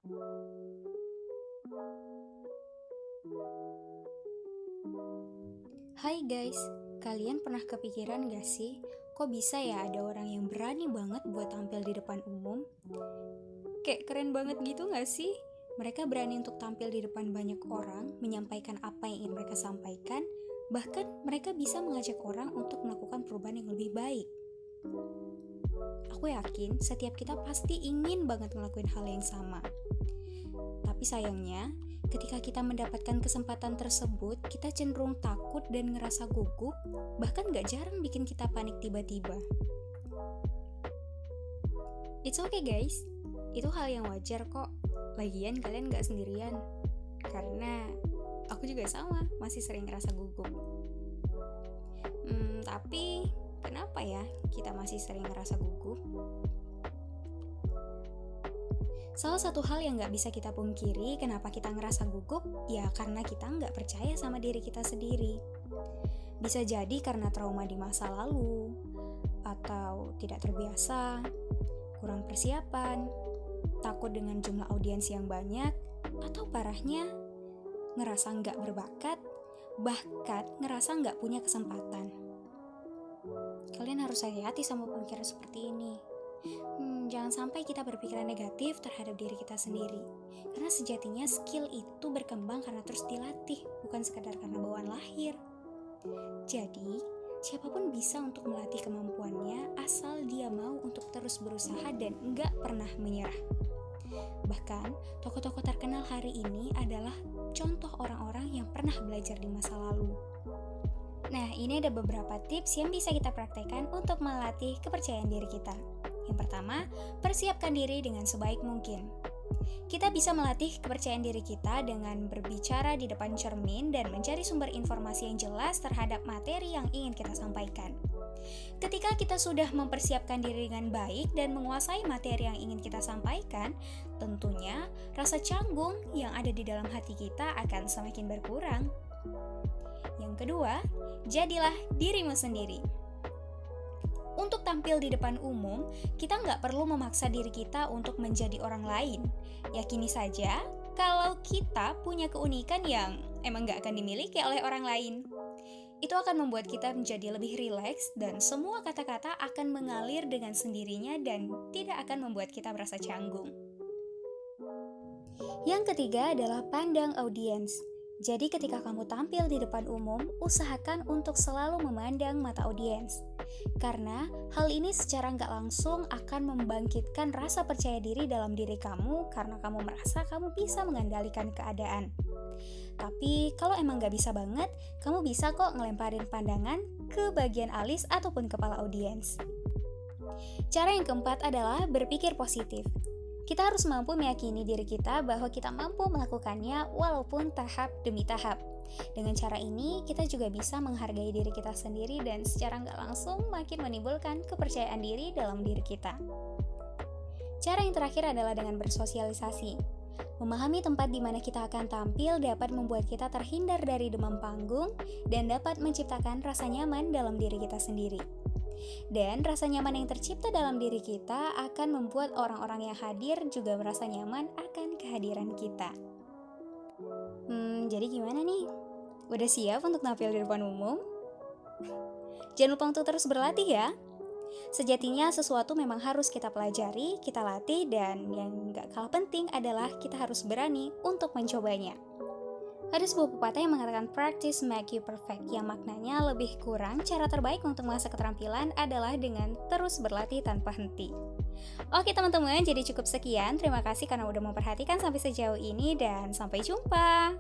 Hai guys, kalian pernah kepikiran gak sih, kok bisa ya ada orang yang berani banget buat tampil di depan umum? Kayak keren banget gitu gak sih? Mereka berani untuk tampil di depan banyak orang, menyampaikan apa yang ingin mereka sampaikan, bahkan mereka bisa mengajak orang untuk melakukan perubahan yang lebih baik. Aku yakin setiap kita pasti ingin banget ngelakuin hal yang sama. Tapi sayangnya, ketika kita mendapatkan kesempatan tersebut, kita cenderung takut dan ngerasa gugup, bahkan gak jarang bikin kita panik tiba-tiba. It's okay guys, itu hal yang wajar kok. Lagian kalian gak sendirian, karena aku juga sama, masih sering ngerasa gugup. Tapi kenapa ya kita masih sering ngerasa gugup? Salah satu hal yang gak bisa kita pungkiri kenapa kita ngerasa gugup, ya karena kita gak percaya sama diri kita sendiri. Bisa jadi karena trauma di masa lalu, atau tidak terbiasa, kurang persiapan, takut dengan jumlah audiens yang banyak, atau parahnya, ngerasa gak berbakat, bahkan ngerasa gak punya kesempatan. Kalian harus hati-hati sama pemikiran seperti ini. Jangan sampai kita berpikiran negatif terhadap diri kita sendiri. Karena sejatinya skill itu berkembang karena terus dilatih, bukan sekadar karena bawaan lahir. Jadi, siapapun bisa untuk melatih kemampuannya asal dia mau untuk terus berusaha dan enggak pernah menyerah. Bahkan, tokoh-tokoh terkenal hari ini adalah contoh orang-orang yang pernah belajar di masa lalu. Nah, ini ada beberapa tips yang bisa kita praktekkan untuk melatih kepercayaan diri kita. Yang pertama, persiapkan diri dengan sebaik mungkin. Kita bisa melatih kepercayaan diri kita dengan berbicara di depan cermin dan mencari sumber informasi yang jelas terhadap materi yang ingin kita sampaikan. Ketika kita sudah mempersiapkan diri dengan baik dan menguasai materi yang ingin kita sampaikan, tentunya rasa canggung yang ada di dalam hati kita akan semakin berkurang. Yang kedua, jadilah dirimu sendiri. Untuk tampil di depan umum, kita nggak perlu memaksa diri kita untuk menjadi orang lain. Yakini saja kalau kita punya keunikan yang emang nggak akan dimiliki oleh orang lain. Itu akan membuat kita menjadi lebih rileks dan semua kata-kata akan mengalir dengan sendirinya dan tidak akan membuat kita merasa canggung. Yang ketiga adalah pandang audiens. Jadi ketika kamu tampil di depan umum, usahakan untuk selalu memandang mata audiens. Karena hal ini secara nggak langsung akan membangkitkan rasa percaya diri dalam diri kamu karena kamu merasa kamu bisa mengendalikan keadaan. Tapi kalau emang nggak bisa banget, kamu bisa kok ngelemparin pandangan ke bagian alis ataupun kepala audiens. Cara yang keempat adalah berpikir positif. Kita harus mampu meyakini diri kita bahwa kita mampu melakukannya walaupun tahap demi tahap. Dengan cara ini, kita juga bisa menghargai diri kita sendiri dan secara nggak langsung makin menimbulkan kepercayaan diri dalam diri kita. Cara yang terakhir adalah dengan bersosialisasi. Memahami tempat di mana kita akan tampil dapat membuat kita terhindar dari demam panggung dan dapat menciptakan rasa nyaman dalam diri kita sendiri. Dan rasa nyaman yang tercipta dalam diri kita akan membuat orang-orang yang hadir juga merasa nyaman akan kehadiran kita. Jadi gimana nih? Udah siap untuk tampil di depan umum? Jangan lupa untuk terus berlatih ya. Sejatinya sesuatu memang harus kita pelajari, kita latih, dan yang gak kalah penting adalah kita harus berani untuk mencobanya. Ada sebuah pepatah yang mengatakan practice make you perfect, yang maknanya lebih kurang cara terbaik untuk mengasah keterampilan adalah dengan terus berlatih tanpa henti. Oke teman-teman, jadi cukup sekian. Terima kasih karena udah memperhatikan sampai sejauh ini dan sampai jumpa.